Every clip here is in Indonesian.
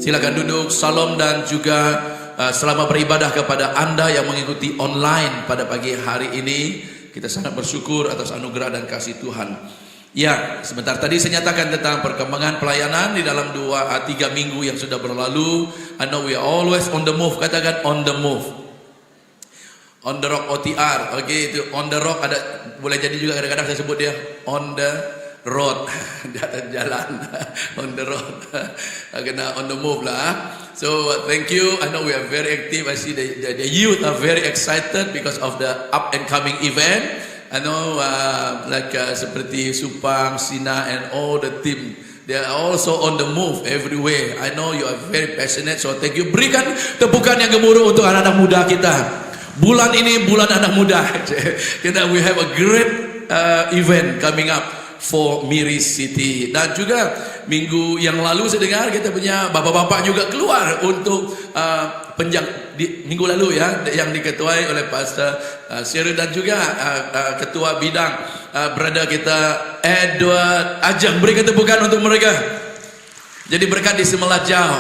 Silakan duduk. Salam dan juga selamat beribadah kepada Anda yang mengikuti online pada pagi hari ini. Kita sangat bersyukur atas anugerah dan kasih Tuhan. Ya, sebentar tadi saya nyatakan tentang perkembangan pelayanan di dalam 2-3 minggu yang sudah berlalu. I know we are always on the move. Katakan on the move. On the rock OTR. Okey, itu on the rock ada, boleh jadi juga kadang-kadang saya sebut dia on the road. Di atas jalan. On the road. Kena on the move lah. So thank you. I know we are very active. I see the youth are very excited because of the up and coming event. I know seperti Supang, Sina and all the team, they are also on the move everywhere. I know you are very passionate, so thank you. Berikan tepukan yang gemuruh untuk anak-anak muda kita. Bulan ini bulan anak muda. We have a great event coming up for Miri City. Dan juga minggu yang lalu saya dengar kita punya bapak-bapak juga keluar untuk minggu lalu ya, yang diketuai oleh Pastor Sherry dan juga ketua bidang brother kita Edward Ajang. Berikan tepukan untuk mereka. Jadi berkat di Semelajau.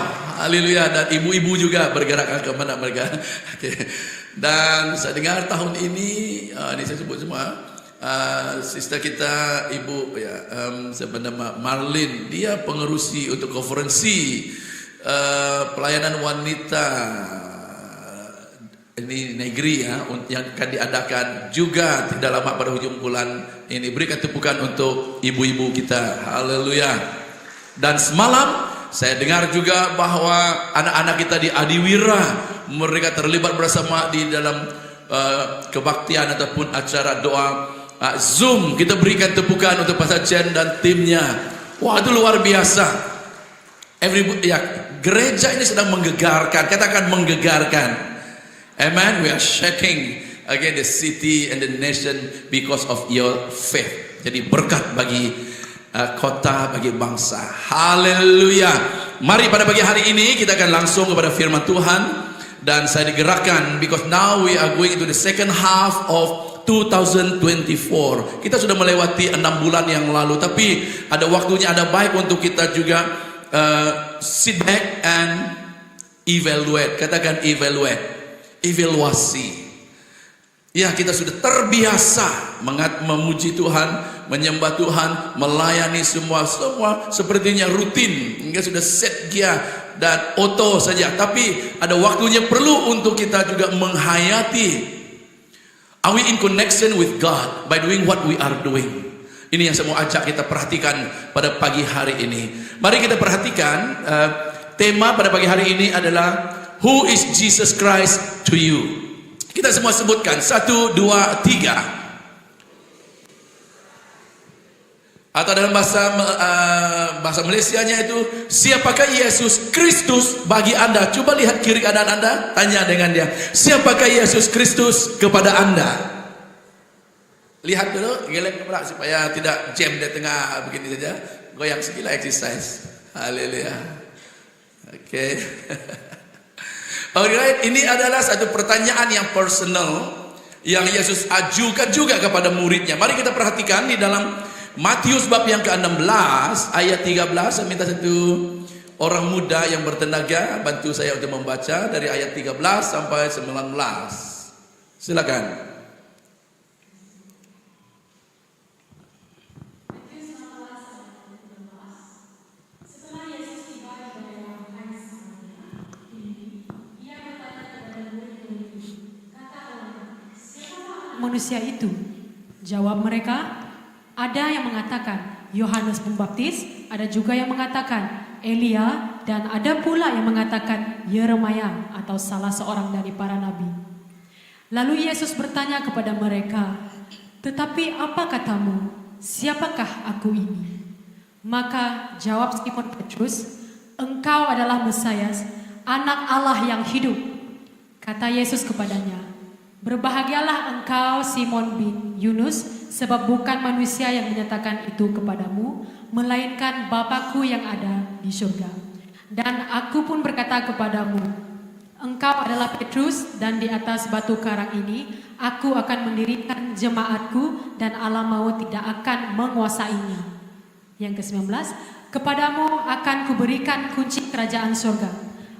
Haleluya. Dan ibu-ibu juga bergerak ke mana mereka. Okay. Dan saya dengar tahun ini saya sebut semua, sister kita ibu ya, bernama Marlin, dia pengerusi untuk konferensi pelayanan wanita ini negeri ya, yang akan diadakan juga tidak lama pada hujung bulan ini. Berikan tepukan untuk ibu-ibu kita. Haleluya. Dan semalam saya dengar juga bahwa anak-anak kita di Adiwira, mereka terlibat bersama di dalam kebaktian ataupun acara doa Zoom. Kita berikan tepukan untuk Pastor Chen dan timnya. Wah, itu luar biasa. Gereja ini sedang menggegarkan. Katakan menggegarkan. Amen. We are shaking again the city and the nation because of your faith. Jadi berkat bagi kota, bagi bangsa. Haleluya. Mari pada pagi hari ini kita akan langsung kepada firman Tuhan. Dan saya digerakkan because now we are going into the second half of 2024. Kita sudah melewati 6 bulan yang lalu, tapi ada waktunya, ada baik untuk kita juga sit back and evaluate. Katakan evaluate, evaluasi. Ya, kita sudah terbiasa memuji Tuhan, menyembah Tuhan, melayani semua sepertinya rutin, hingga sudah set gear dan auto saja. Tapi ada waktunya perlu untuk kita juga menghayati. Are we in connection with God by doing what we are doing? Ini yang saya mau ajak kita perhatikan pada pagi hari ini. Mari kita perhatikan tema pada pagi hari ini adalah Who is Jesus Christ to you? Kita semua sebutkan 1, 2, 3. Atau dalam bahasa Malaysianya itu, siapakah Yesus Kristus bagi Anda? Coba lihat kiri kanan Anda, tanya dengan dia, siapakah Yesus Kristus kepada Anda? Lihat dulu, geleng pula supaya tidak jam di tengah begini saja. Goyang sekila exercise. Haleluya. Oke. Alright, ini adalah satu pertanyaan yang personal yang Yesus ajukan juga kepada muridnya. Mari kita perhatikan di dalam Matius bab yang ke-16 ayat 13. Saya minta satu orang muda yang bertenaga bantu saya untuk membaca dari ayat 13 sampai 19. Silakan. Manusia itu, jawab mereka, ada yang mengatakan Yohanes Pembaptis, ada juga yang mengatakan Elia, dan ada pula yang mengatakan Yeremia atau salah seorang dari para nabi. Lalu Yesus bertanya kepada mereka, tetapi apa katamu, siapakah aku ini? Maka jawab Simon Petrus, engkau adalah Mesias, anak Allah yang hidup. Kata Yesus kepadanya, berbahagialah engkau Simon bin Yunus, sebab bukan manusia yang menyatakan itu kepadamu, melainkan Bapa-Ku yang ada di surga. Dan aku pun berkata kepadamu, engkau adalah Petrus, dan di atas batu karang ini aku akan mendirikan jemaatku, dan alam maut tidak akan menguasainya. Yang ke-19, kepadamu akan kuberikan kunci kerajaan surga.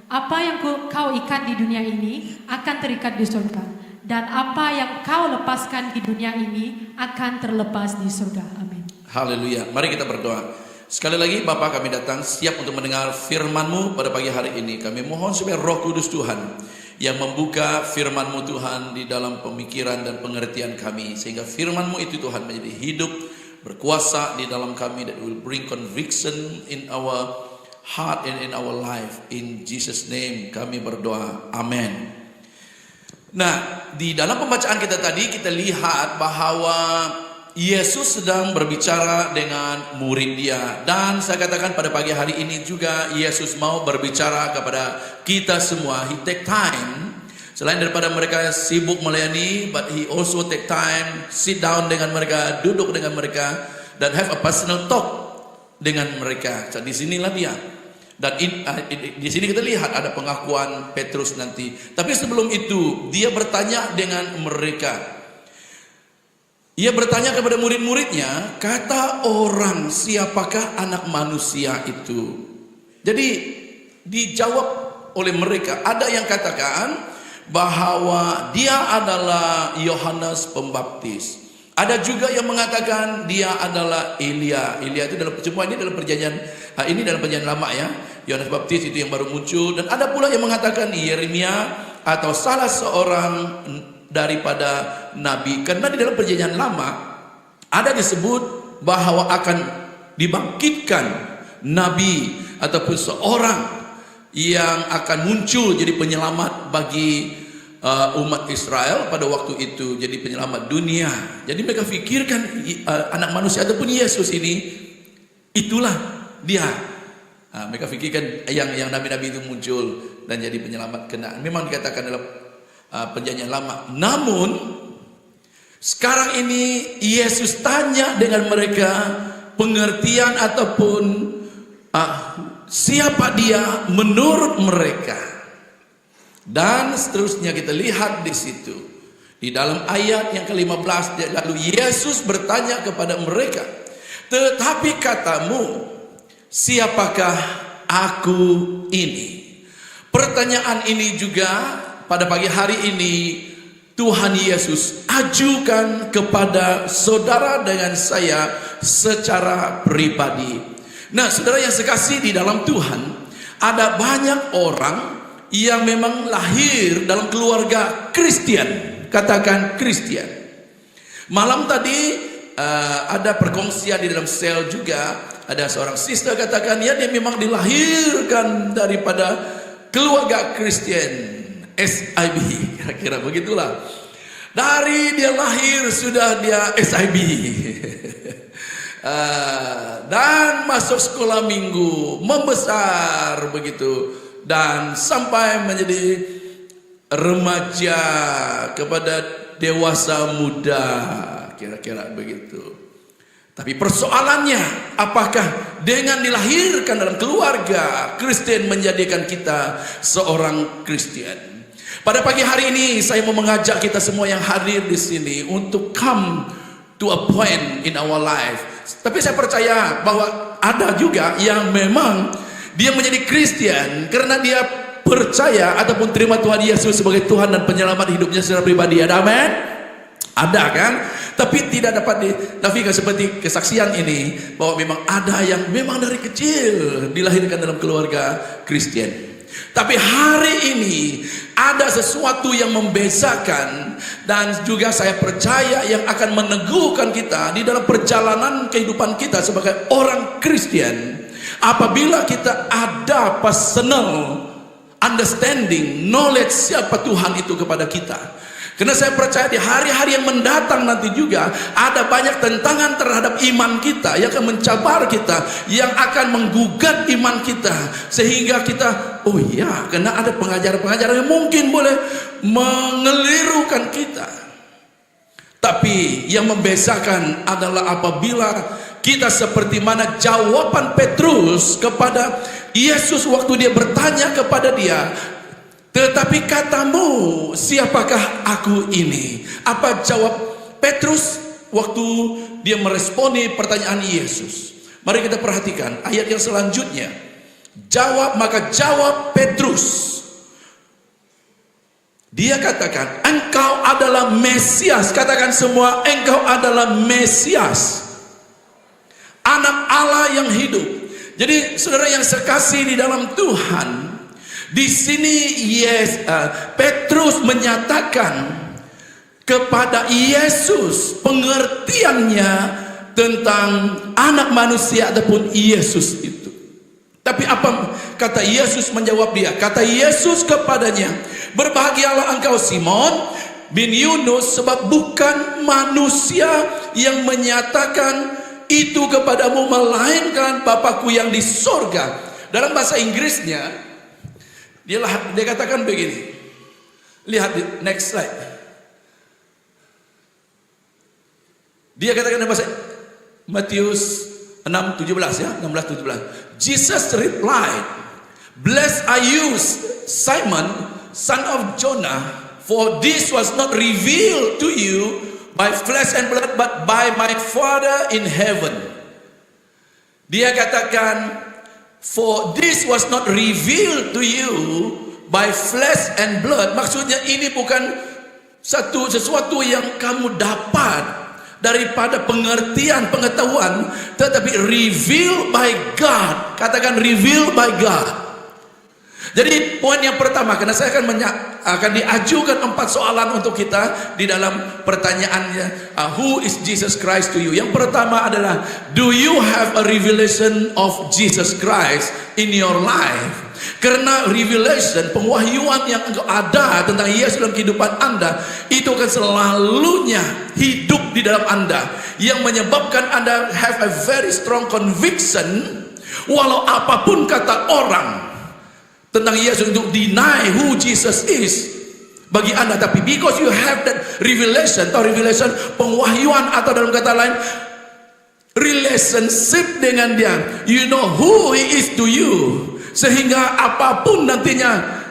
Apa yang kau ikat di dunia ini akan terikat di surga, dan apa yang kau lepaskan di dunia ini akan terlepas di surga. Amin. Haleluya. Mari kita berdoa. Sekali lagi Bapa, kami datang siap untuk mendengar firman-Mu pada pagi hari ini. Kami mohon supaya Roh Kudus Tuhan yang membuka firman-Mu Tuhan di dalam pemikiran dan pengertian kami, sehingga firman-Mu itu Tuhan menjadi hidup, berkuasa di dalam kami, that will bring conviction in our heart and in our life. In Jesus name kami berdoa. Amin. Nah, di dalam pembacaan kita tadi kita lihat bahwa Yesus sedang berbicara dengan murid dia, dan saya katakan pada pagi hari ini juga Yesus mau berbicara kepada kita semua. He take time, selain daripada mereka sibuk melayani, but he also take time, sit down dengan mereka, duduk dengan mereka, dan have a personal talk dengan mereka. So, di sinilah dia. Dan di sini kita lihat ada pengakuan Petrus nanti. Tapi sebelum itu dia bertanya dengan mereka. Ia bertanya kepada murid-muridnya, kata orang, siapakah anak manusia itu? Jadi dijawab oleh mereka. Ada yang katakan bahwa dia adalah Yohanes Pembaptis. Ada juga yang mengatakan dia adalah Elia. Elia itu dalam semua ini dalam perjanjian lama ya. Yohanes Pembaptis itu yang baru muncul, dan ada pula yang mengatakan Yeremia atau salah seorang daripada nabi, karena di dalam perjanjian lama ada disebut bahwa akan dibangkitkan nabi ataupun seorang yang akan muncul jadi penyelamat bagi umat Israel pada waktu itu, jadi penyelamat dunia. Jadi mereka fikirkan anak manusia ataupun Yesus ini itulah dia. Mereka fikirkan yang nabi-nabi itu muncul dan jadi penyelamat Kanaan. Memang dikatakan dalam perjanjian lama. Namun sekarang ini Yesus tanya dengan mereka pengertian ataupun siapa dia menurut mereka. Dan seterusnya kita lihat di situ. Di dalam ayat yang ke-15, lalu Yesus bertanya kepada mereka, tetapi katamu, siapakah aku ini? Pertanyaan ini juga pada pagi hari ini Tuhan Yesus ajukan kepada saudara dengan saya secara pribadi. Nah, saudara yang sekasih di dalam Tuhan, ada banyak orang yang memang lahir dalam keluarga Kristen. Katakan Kristen. Malam tadi ada perkongsian di dalam sel juga. Ada seorang sister katakan ya, dia memang dilahirkan daripada keluarga Kristen, SIB, kira-kira begitulah. Dari dia lahir sudah dia SIB. Dan masuk sekolah minggu, membesar begitu, dan sampai menjadi remaja kepada dewasa muda, kira-kira begitu. Tapi persoalannya, apakah dengan dilahirkan dalam keluarga Kristen menjadikan kita seorang Kristen? Pada pagi hari ini saya mau mengajak kita semua yang hadir di sini untuk come to a point in our life. Tapi saya percaya bahwa ada juga yang memang dia menjadi Kristen karena dia percaya ataupun terima Tuhan Yesus sebagai Tuhan dan penyelamat hidupnya secara pribadi. Ada amin? Ada kan? Tapi tidak dapat dinafikan seperti kesaksian ini bahwa memang ada yang memang dari kecil dilahirkan dalam keluarga Kristen. Tapi hari ini ada sesuatu yang membezakan, dan juga saya percaya yang akan meneguhkan kita di dalam perjalanan kehidupan kita sebagai orang Kristen. Apabila kita ada personal understanding, knowledge siapa Tuhan itu kepada kita. Karena saya percaya di hari-hari yang mendatang nanti juga ada banyak tentangan terhadap iman kita yang akan mencabar kita, yang akan menggugat iman kita, sehingga kita, oh ya, karena ada pengajaran-pengajaran yang mungkin boleh mengelirukan kita. Tapi yang membezakan adalah apabila kita seperti mana jawaban Petrus kepada Yesus waktu dia bertanya kepada dia, tetapi katamu, siapakah aku ini? Apa jawab Petrus waktu dia meresponi pertanyaan Yesus? Mari kita perhatikan ayat yang selanjutnya. Maka jawab Petrus. Dia katakan, engkau adalah Mesias. Katakan semua, engkau adalah Mesias, Anak Allah yang hidup. Jadi saudara yang sekasih di dalam Tuhan, di sini Petrus menyatakan kepada Yesus pengertiannya tentang anak manusia ataupun Yesus itu. Tapi apa kata Yesus menjawab dia? Kata Yesus kepadanya, berbahagialah engkau Simon bin Yunus, sebab bukan manusia yang menyatakan itu kepadamu, melainkan Bapakku yang di sorga. Dalam bahasa Inggrisnya dia katakan begini. Lihat di next slide. Dia katakan dalam bahasa Matius 6:17 ya, 16:17. Jesus replied, "Blessed are you, Simon, son of Jonah, for this was not revealed to you by flesh and blood, but by my Father in heaven." Dia katakan, for this was not revealed to you by flesh and blood. Maksudnya ini bukan sesuatu yang kamu dapat daripada pengetahuan, tetapi revealed by God. Katakan revealed by God. Jadi poin yang pertama, karena saya akan diajukan 4 soalan untuk kita di dalam pertanyaannya, who is Jesus Christ to you? Yang pertama adalah, do you have a revelation of Jesus Christ in your life? Karena revelation, pengwahyuan yang engkau ada tentang Yesus dalam kehidupan Anda, itu akan selalunya hidup di dalam Anda, yang menyebabkan Anda have a very strong conviction, walau apapun kata orang tentang Yesus, untuk deny who Jesus is bagi Anda. Tapi because you have that revelation, atau revelation pengwahyuan, atau dalam kata lain relationship dengan dia, you know who he is to you, sehingga apapun nantinya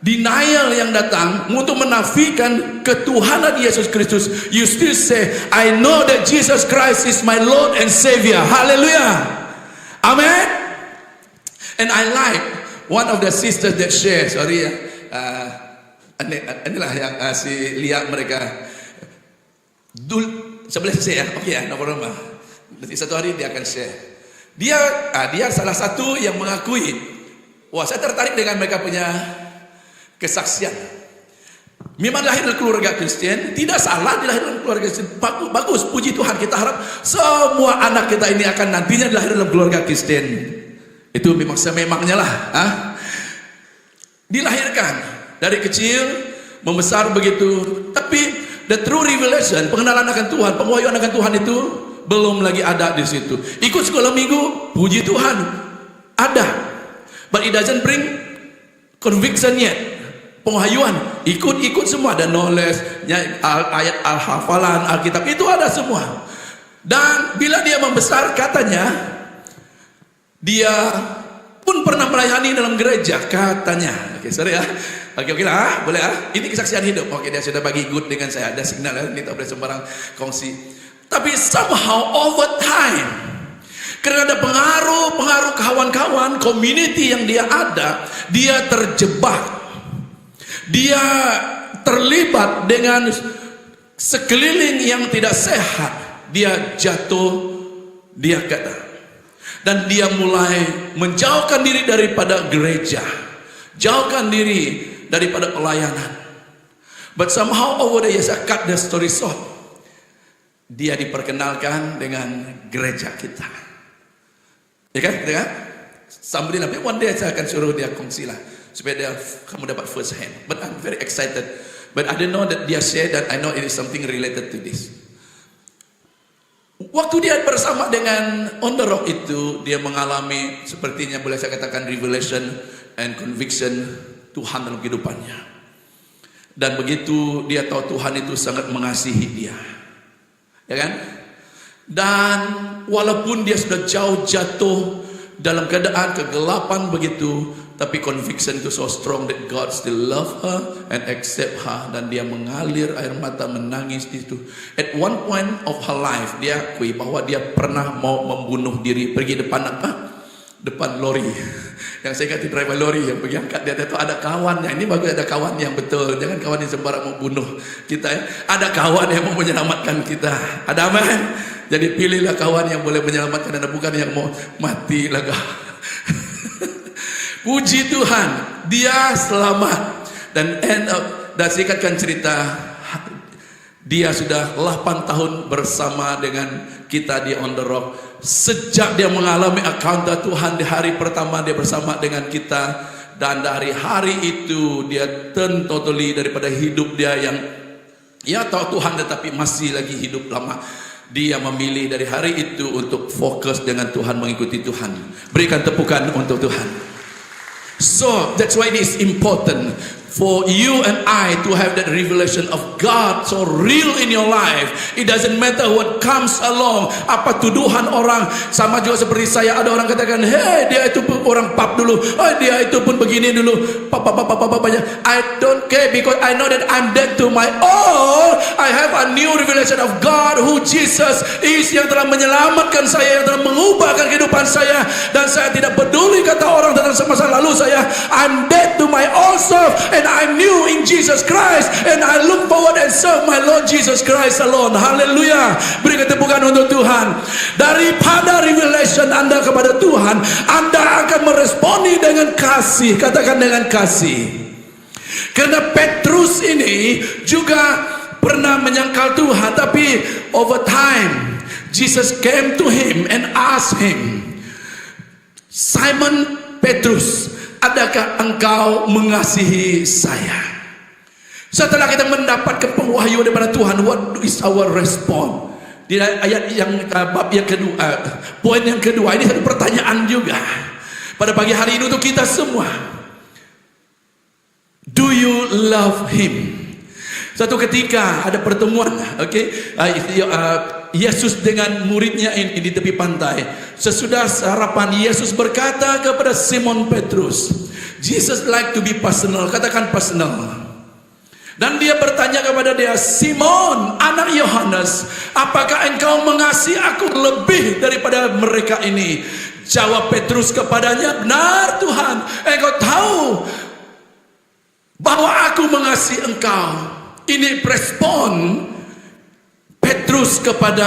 denial yang datang untuk menafikan ketuhanan Yesus Kristus, you still say, I know that Jesus Christ is my Lord and Savior. Hallelujah. Amen. And I like one of the sisters that share, inilah yang si lihat mereka sebelah saya, oke ya, no problem. Nanti satu hari dia akan share. Dia salah satu yang mengakui, wah saya tertarik dengan mereka punya kesaksian. Memang lahir dari keluarga Kristen, tidak salah dilahir dalam keluarga Kristen, bagus, puji Tuhan. Kita harap semua anak kita ini akan nantinya dilahir dalam keluarga Kristen. Itu memang sememangnya lah. Dilahirkan dari kecil, membesar begitu. Tapi the true revelation, pengenalan akan Tuhan, pengwahyuan akan Tuhan itu belum lagi ada di situ. Ikut sekolah minggu, puji Tuhan, ada. But it doesn't bring conviction yet. Pengwahyuan, ikut semua, ada knowledge, ayat al-hafalan, Alkitab, itu ada semua. Dan bila dia membesar, katanya dia pun pernah melayani dalam gereja, katanya. Oke, sorry ya. Oke lah, boleh ah. Ini kesaksian hidup. Oke, dia sudah bagi good dengan saya. Ada signal ya, ini tak boleh sembarang kongsi. Tapi somehow over time, karena ada pengaruh kawan-kawan, community yang dia ada, dia terjebak. Dia terlibat dengan sekeliling yang tidak sehat. Dia jatuh, dia kata. Dan dia mulai menjauhkan diri daripada gereja, jauhkan diri daripada pelayanan. But somehow over the years, I cut the story short, dia diperkenalkan dengan gereja kita. Ya kan? Somebody nanti one day saya akan suruh dia kongsi lah, supaya kamu dapat first hand. But I'm very excited. But I don't know that dia share, that I know it is something related to this. Waktu dia bersama dengan On The Rock itu, dia mengalami sepertinya boleh saya katakan revelation and conviction Tuhan dalam kehidupannya. Dan begitu dia tahu Tuhan itu sangat mengasihi dia, ya kan? Dan walaupun dia sudah jauh jatuh dalam keadaan kegelapan begitu, tapi conviction itu so strong that God still love her and accept her, dan dia mengalir air mata, menangis di situ. At one point of her life, dia akui bahwa dia pernah mau membunuh diri, pergi depan apa? Depan lori. Yang saya ingat driver lori yang pergi angkat dia itu ada kawannya. Ini bagus ada kawan yang betul, jangan kawan yang sembarang membunuh kita ya. Ada kawan yang mau menyelamatkan kita. Ada amin. Jadi pilihlah kawan yang boleh menyelamatkan Anda, bukan yang mau mati laga. Puji Tuhan, dia selamat. Dan singkatkan cerita, dia sudah 8 tahun bersama dengan kita di On The Rock. Sejak dia mengalami encounter Tuhan di hari pertama dia bersama dengan kita, dan dari hari itu dia turn totally daripada hidup dia yang ya tahu Tuhan tetapi masih lagi hidup lama. Dia memilih dari hari itu untuk fokus dengan Tuhan, mengikuti Tuhan. Berikan tepukan untuk Tuhan. So that's why it is important for you and I to have that revelation of God so real in your life. It doesn't matter what comes along. Apa tuduhan orang, sama juga seperti saya. Ada orang katakan, hey dia itu pun orang pap dulu, oh dia itu pun begini dulu, papa. I don't care because I know that I'm dead to my all. I have a new revelation of God who Jesus is, yang telah menyelamatkan saya, yang telah mengubahkan kehidupan saya, dan saya tidak peduli kata orang tentang masa lalu saya. I'm dead to my old self and I'm new in Jesus Christ, and I look forward and serve my Lord Jesus Christ alone. Haleluya. Berikan tepukan untuk Tuhan. Daripada revelation Anda kepada Tuhan, Anda akan meresponi dengan kasih. Katakan dengan kasih. Karena Petrus ini juga pernah menyangkal Tuhan, tapi over time Jesus came to him and asked him, Simon Petrus, adakah engkau mengasihi saya? Setelah kita mendapatkan pewahyuan daripada Tuhan, what is our response? Di ayat yang bab yang kedua, poin yang kedua, ini satu pertanyaan juga pada pagi hari ini untuk kita semua. Do you love him? Satu ketika ada pertemuan, Yesus dengan muridnya ini di tepi pantai. Sesudah sarapan, Yesus berkata kepada Simon Petrus, Jesus like to be personal. Katakan personal. Dan dia bertanya kepada dia, Simon, anak Yohanes, apakah engkau mengasihi aku lebih daripada mereka ini? Jawab Petrus kepadanya, benar Tuhan, engkau tahu bahwa aku mengasihi engkau. Ini respon Petrus kepada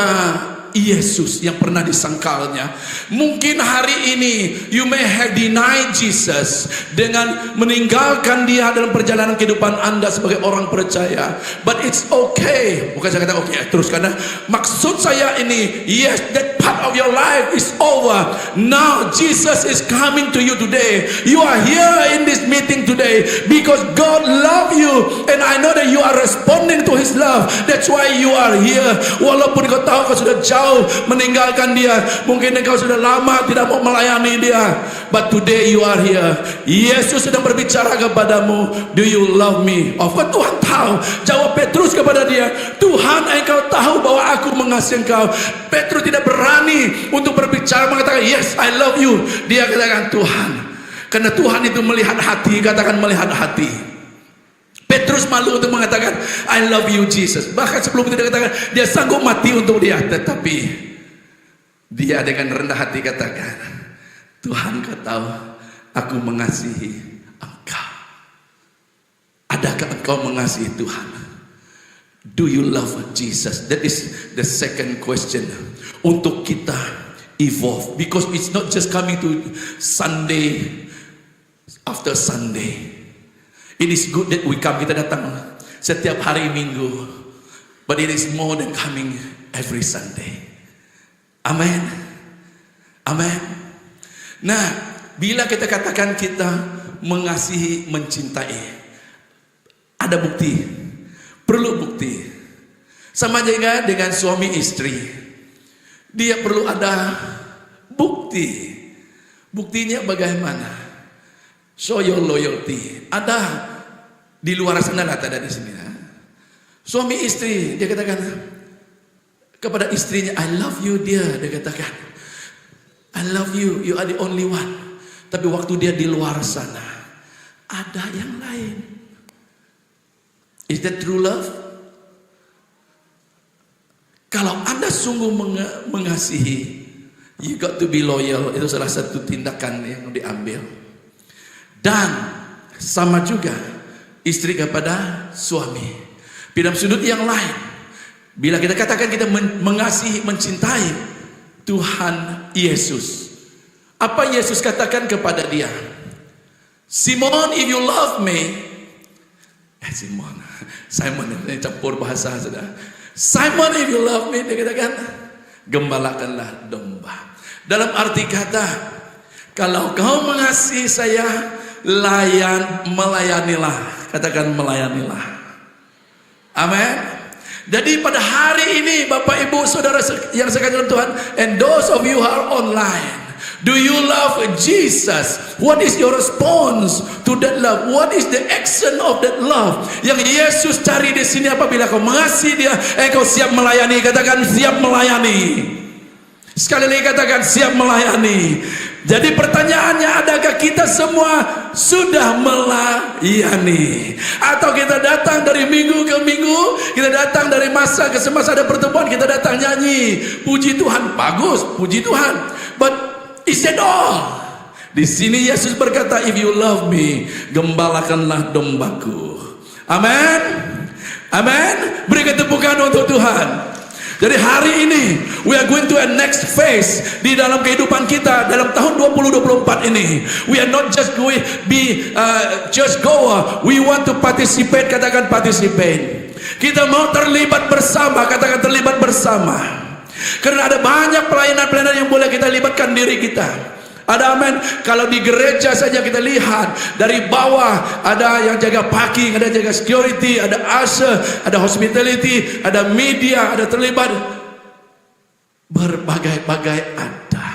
Yesus yang pernah disangkalnya. Mungkin hari ini you may have denied Jesus dengan meninggalkan dia dalam perjalanan kehidupan Anda sebagai orang percaya. But it's okay. Bukan saya kata okay terus, karena maksud saya ini, yes, that part of your life is over. Now Jesus is coming to you today. You are here in this meeting today because God love you, and I know that you are responding to His love. That's why you are here. Walaupun kau tahu kau sudah jauh meninggalkan dia, mungkin engkau sudah lama tidak mau melayani dia, but today you are here. Yesus sedang berbicara kepadamu, do you love me? Of course Tuhan tahu. Jawab Petrus kepada dia, Tuhan engkau tahu bahwa aku mengasihi engkau. Petrus tidak berani untuk berbicara mengatakan yes I love you. Dia katakan Tuhan, karena Tuhan itu melihat hati. Katakan melihat hati. Petrus malu untuk mengatakan I love you Jesus. Bahkan sebelum itu dia katakan dia sanggup mati untuk dia. Tetapi dia dengan rendah hati katakan, Tuhan kau tahu aku mengasihi engkau. Adakah engkau mengasihi Tuhan? Do you love Jesus? That is the second question untuk kita evolve, because it's not just coming to Sunday after Sunday. It is good that we come, kita datang setiap hari Minggu, but it is more than coming every Sunday. Amen. Amen. Nah, bila kita katakan kita mengasihi, mencintai, ada bukti, perlu bukti. Sama juga dengan suami istri, dia perlu ada bukti. Buktinya bagaimana? Show your loyalty. Ada di luar sana, ada di sini. Suami istri, dia katakan kepada istrinya, I love you dear. Dia katakan, I love you, you are the only one. Tapi waktu dia di luar sana, ada yang lain. Is that true love? Kalau Anda sungguh mengasihi, you got to be loyal. Itu salah satu tindakan yang diambil. Dan sama juga istri kepada suami. Di dalam sudut yang lain, bila kita katakan kita mengasihi, mencintai Tuhan Yesus, apa Yesus katakan kepada dia? Simon, if you love me, Simon ini campur bahasa sudah. Simon, if you love me, dia katakan, gembalakanlah domba. Dalam arti kata, kalau kau mengasihi saya, melayanilah. Katakan melayanilah. Amin. Jadi pada hari ini, Bapak Ibu Saudara yang sekalian Tuhan, and those of you who are online, do you love Jesus? What is your response to that love? What is the action of that love? Yang Yesus cari di sini apabila kau mengasihi dia, kau siap melayani. Katakan siap melayani. Sekali lagi katakan siap melayani. Jadi pertanyaannya, adakah kita semua sudah melayani? Atau kita datang dari minggu ke minggu, kita datang dari masa ke semasa ada pertemuan, kita datang nyanyi, puji Tuhan, bagus, puji Tuhan. But is that all? Di sini Yesus berkata, if you love me, gembalakanlah dombaku. Amin. Amin. Beri ketepukan untuk Tuhan. Jadi hari ini we are going to a next phase di dalam kehidupan kita dalam tahun 2024 ini. We are not just going be just goer. We want to participate. Katakan participate. Kita mau terlibat bersama. Katakan terlibat bersama. Karena ada banyak pelayanan-pelayanan yang boleh kita libatkan diri kita. Ada amin. Kalau di gereja saja kita lihat dari bawah ada yang jaga parking, ada jaga security, ada usher, ada hospitality, ada media, ada terlibat. Berbagai-bagai ada.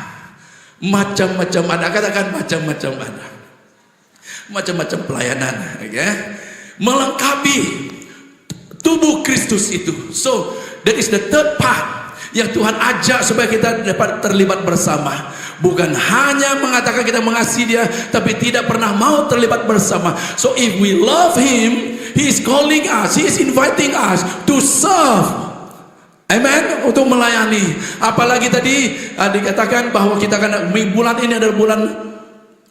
Macam-macam ada. Katakan macam-macam ada. Macam-macam pelayanan, okay? Melengkapi tubuh Kristus itu. So that is the third part yang Tuhan ajak supaya kita dapat terlibat bersama. Bukan hanya mengatakan kita mengasihi dia, tapi tidak pernah mau terlibat bersama. So if we love him, he is calling us, he is inviting us to serve. Amen. Untuk melayani. Apalagi tadi dikatakan bahwa kita akan bulan ini adalah bulan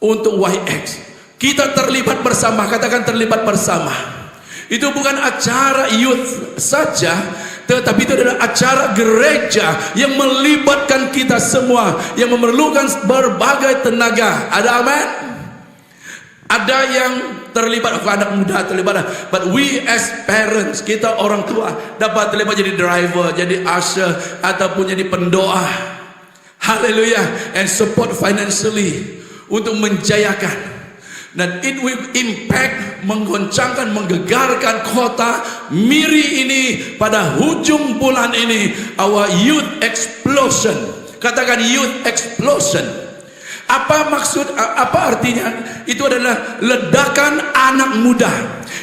untuk YX. Kita terlibat bersama. Katakan terlibat bersama. Itu bukan acara youth saja, tetapi itu adalah acara gereja yang melibatkan kita semua, yang memerlukan berbagai tenaga. Ada amin? Ada yang terlibat, anak muda terlibat, but we as parents, kita orang tua dapat terlibat jadi driver, jadi usher, ataupun jadi pendoa. Haleluya. And support financially untuk menjayakan. Dan it will impact, menggoncangkan, menggegarkan kota Miri ini pada hujung bulan ini. Our youth explosion. Katakan youth explosion. Apa maksud, apa artinya? Itu adalah ledakan anak muda.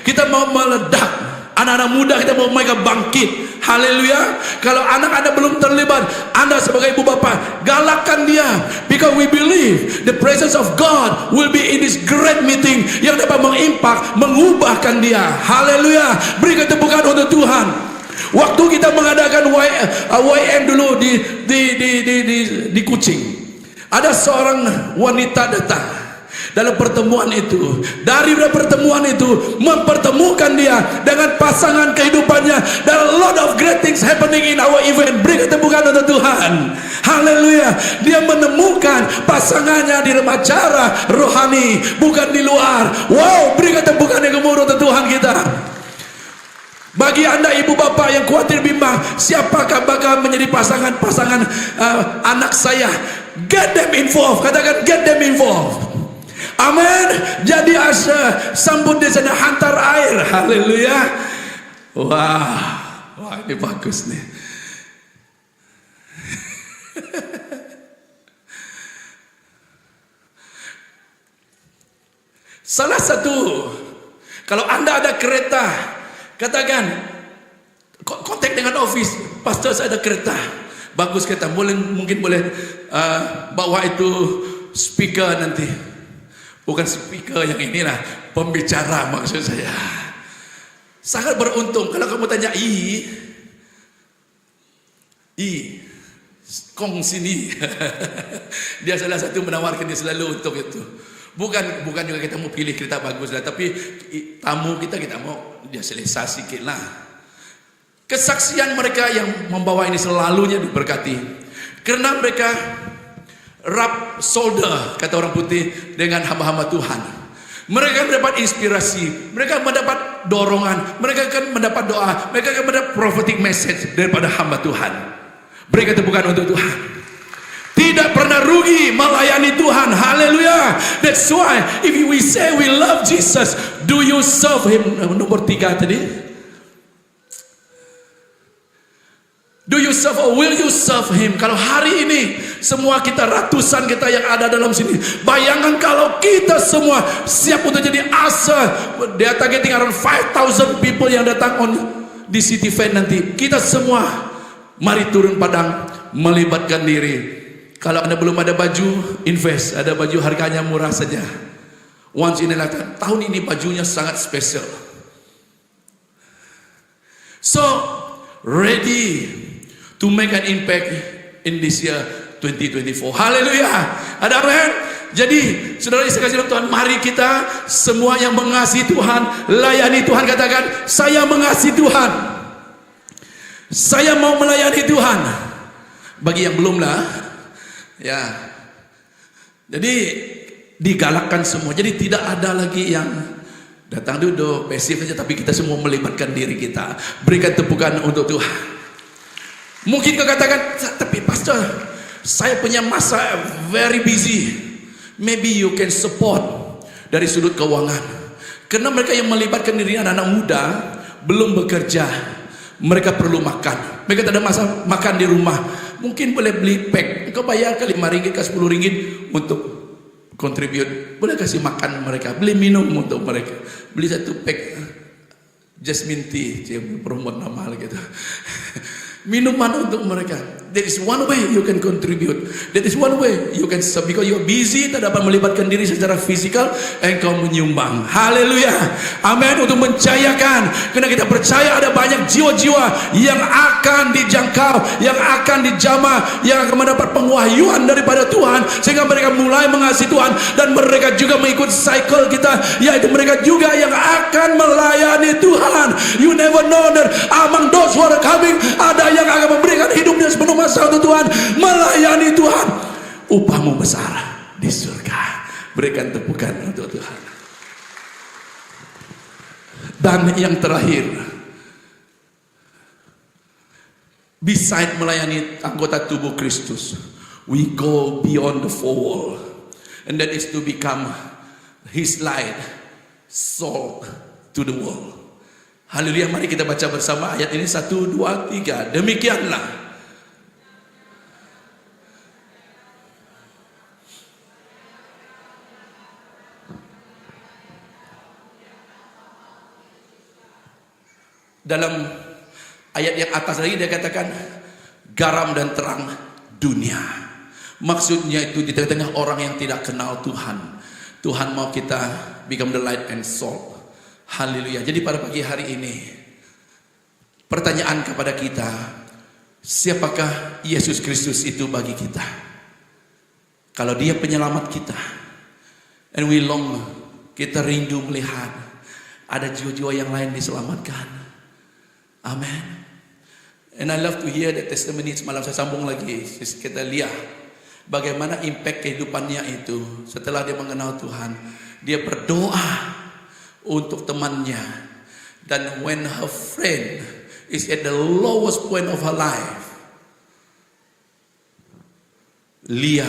Kita mau meledak. Anak-anak muda kita mau mereka bangkit. Haleluya. Kalau anak-anak belum terlibat, Anda sebagai ibu bapa galakkan dia, because we believe the presence of God will be in this great meeting yang dapat mengimpak, mengubahkan dia. Haleluya. Beri ketepukan untuk Tuhan. Waktu kita mengadakan YM dulu di Kucing, ada seorang wanita datang. Dalam pertemuan itu, dari pertemuan itu mempertemukan dia dengan pasangan kehidupannya. There are a lot of great things happening in our event. Beri ketepukan untuk Tuhan. Haleluya. Dia menemukan pasangannya di dalam acara rohani, bukan di luar. Wow, beri ketepukan yang gemuruh untuk Tuhan kita. Bagi Anda ibu bapak yang khawatir bimbang, siapakah bakal menjadi pasangan anak saya? Get them involved. Katakan get them involved. Amin. Jadi Asya sambut di sana, hantar air. Haleluya. Wah, ini bagus nih. Salah satu, kalau Anda ada kereta, katakan kontak dengan office, pastor saya ada kereta, bagus kereta, mungkin boleh bawa itu speaker nanti. Bukan speaker yang inilah, pembicara maksud saya. Sangat beruntung. Kalau kamu tanya Kong sini. Dia salah satu menawarkan dia selalu untuk itu. Bukan juga kita mau pilih kereta bagus lah, tapi tamu kita mau dia selesai sikit lah. Kesaksian mereka yang membawa ini selalunya diberkati. Karena mereka rub shoulder, kata orang putih, dengan hamba-hamba Tuhan. Mereka mendapat inspirasi, mereka mendapat dorongan, mereka akan mendapat doa, mereka akan mendapat prophetic message daripada hamba Tuhan. Berikan tepukan untuk Tuhan. Tidak pernah rugi melayani Tuhan. Haleluya. That's why if we say we love Jesus, do you serve Him? Nomor 3 tadi. Do you serve or will you serve Him? Kalau hari ini semua kita, ratusan kita yang ada dalam sini, bayangkan kalau kita semua siap untuk jadi asa. Dia targeting around 5,000 people yang datang di City Fair nanti. Kita semua mari turun padang melibatkan diri. Kalau Anda belum ada baju, invest. Ada baju harganya murah saja. Once in a lifetime. Tahun ini bajunya sangat spesial. So, ready to make an impact in this year 2024. Haleluya. Ada amen. Jadi, saudara sekalian Tuhan, mari kita semua yang mengasihi Tuhan, layani Tuhan. Katakan, saya mengasihi Tuhan. Saya mau melayani Tuhan. Bagi yang belum lah, ya. Jadi digalakkan semua. Jadi tidak ada lagi yang datang duduk pasif saja, tapi kita semua melibatkan diri kita. Berikan tepukan untuk Tuhan. Mungkin kau katakan, tapi pastor, saya punya masa very busy. Maybe you can support dari sudut keuangan. Karena mereka yang melibatkan diri anak-anak muda belum bekerja, mereka perlu makan. Mereka tak ada masa makan di rumah. Mungkin boleh beli pack. Kau bayar ke 5 ringgit ke 10 ringgit untuk contribute. Boleh kasih makan mereka. Beli minum untuk mereka. Beli satu pack jasmine tea. Promote nama gitu. Minuman untuk mereka. That is one way you can contribute. That is one way you can serve. Because you are busy, tak dapat melibatkan diri secara fisikal, engkau menyumbang. Haleluya. Amin. Untuk mencayakan. Karena kita percaya ada banyak jiwa-jiwa yang akan dijangkau, yang akan dijamah, yang akan mendapat penwahyuan daripada Tuhan, sehingga mereka mulai mengasihi Tuhan. Dan mereka juga mengikut cycle kita, yaitu mereka juga yang akan melayani Tuhan. You never know that among those who are coming, ada yang akan memberikan hidupnya sepenuh masa untuk Tuhan, melayani Tuhan. Upahmu besar di surga. Berikan tepukan untuk Tuhan. Dan yang terakhir, beside melayani anggota tubuh Kristus, we go beyond the four wall, and that is to become His light, salt to the world. Haleluya. Mari kita baca bersama ayat ini 1, 2, 3. Demikianlah dalam ayat yang atas lagi dia katakan garam dan terang dunia. Maksudnya itu di tengah-tengah orang yang tidak kenal Tuhan, Tuhan mau kita become the light and salt. Haleluya. Jadi pada pagi hari ini pertanyaan kepada kita, siapakah Yesus Kristus itu bagi kita? Kalau Dia penyelamat kita, and we long, kita rindu melihat ada jiwa-jiwa yang lain diselamatkan. Amen. And I love to hear the testimony. Semalam saya sambung lagi, kita lihat bagaimana impact kehidupannya itu. Setelah dia mengenal Tuhan, dia berdoa untuk temannya. Dan when her friend is at the lowest point of her life, Lia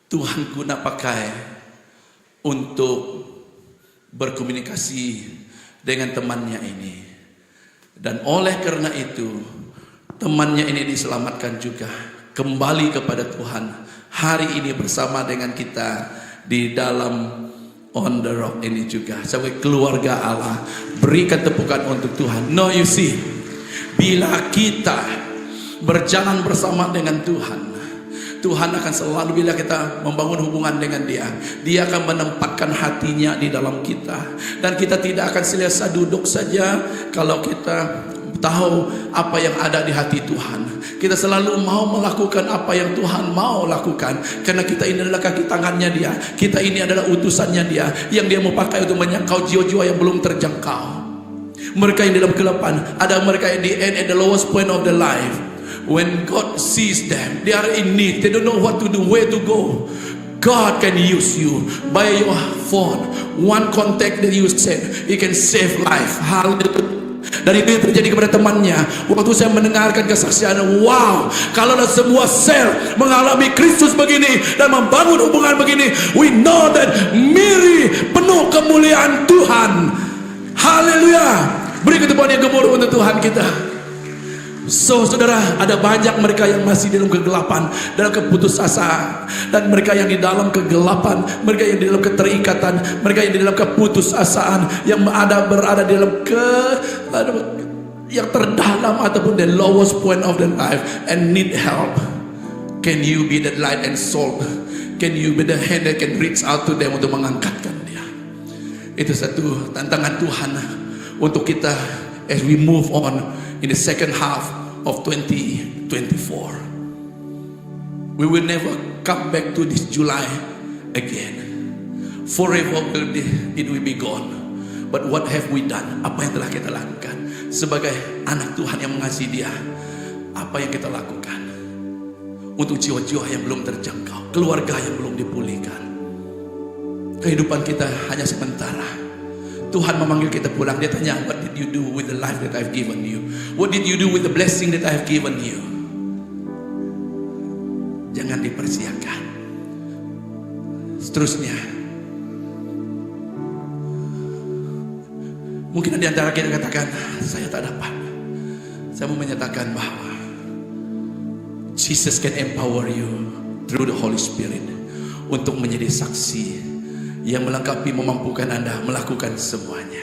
Tuhan guna pakai untuk berkomunikasi dengan temannya ini. Dan oleh karena itu temannya ini diselamatkan juga, kembali kepada Tuhan. Hari ini bersama dengan kita di dalam On the Rock ini juga. Sebagai keluarga Allah, berikan tepukan untuk Tuhan. No, you see, bila kita berjalan bersama dengan Tuhan, Tuhan akan selalu, bila kita membangun hubungan dengan Dia, Dia akan menempatkan hatinya di dalam kita. Dan kita tidak akan selesa duduk saja kalau kita tahu apa yang ada di hati Tuhan. Kita selalu mau melakukan apa yang Tuhan mau lakukan, karena kita ini adalah kaki tangannya Dia. Kita ini adalah utusannya Dia, yang Dia mau pakai untuk menjangkau jiwa-jiwa yang belum terjangkau. Mereka yang di dalam kegelapan, ada mereka yang di end, at the lowest point of their life. When God sees them, they are in need, they don't know what to do, where to go. God can use you by your phone. One contact that you send, it can save life. Hallelujah. Dan itu yang terjadi kepada temannya. Waktu saya mendengarkan kesaksian, wow, kalau semua sel mengalami Kristus begini dan membangun hubungan begini, we know that Miri penuh kemuliaan Tuhan. Haleluya. Beri ketepuan yang gemuruh untuk Tuhan kita. So saudara, ada banyak mereka yang masih dalam kegelapan, dalam keputusasaan, dan mereka yang di dalam kegelapan, mereka yang di dalam keterikatan, mereka yang di dalam keputusasaan, yang berada di dalam yang terdalam ataupun the lowest point of their life and need help. Can you be that light and salt? Can you be the hand that can reach out to them untuk mengangkatkan dia? Itu satu tantangan Tuhan untuk kita as we move on in the second half of 2024. We will never come back to this July again. Forever it will be gone. But what have we done? Apa yang telah kita lakukan sebagai anak Tuhan yang mengasihi Dia? Apa yang kita lakukan untuk jiwa-jiwa yang belum terjangkau, keluarga yang belum dipulihkan? Kehidupan kita hanya sementara. Tuhan memanggil kita pulang. Dia tanya, what did you do with the life that I've given you? What did you do with the blessing that I've given you? Jangan dipersiakan. Seterusnya, mungkin di antara kita katakan, saya tak dapat. Saya mau menyatakan bahwa Jesus can empower you through the Holy Spirit untuk menjadi saksi yang melengkapi, memampukan Anda melakukan semuanya.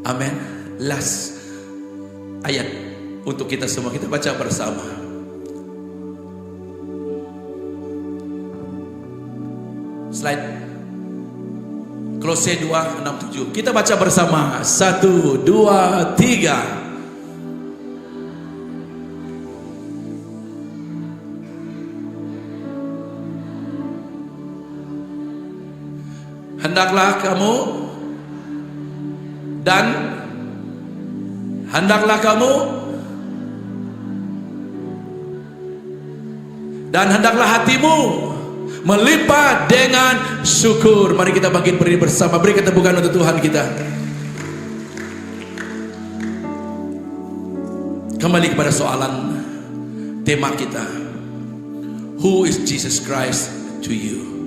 Amin. Last ayat untuk kita semua, kita baca bersama. Slide Kolose 2:6-7. Kita baca bersama. 1, 2, 3. Hendaklah kamu dan hendaklah kamu dan hendaklah hatimu melimpah dengan syukur. Mari kita bangkit berdiri bersama, beri ketepukan untuk Tuhan kita. Kembali kepada soalan tema kita. Who is Jesus Christ to you?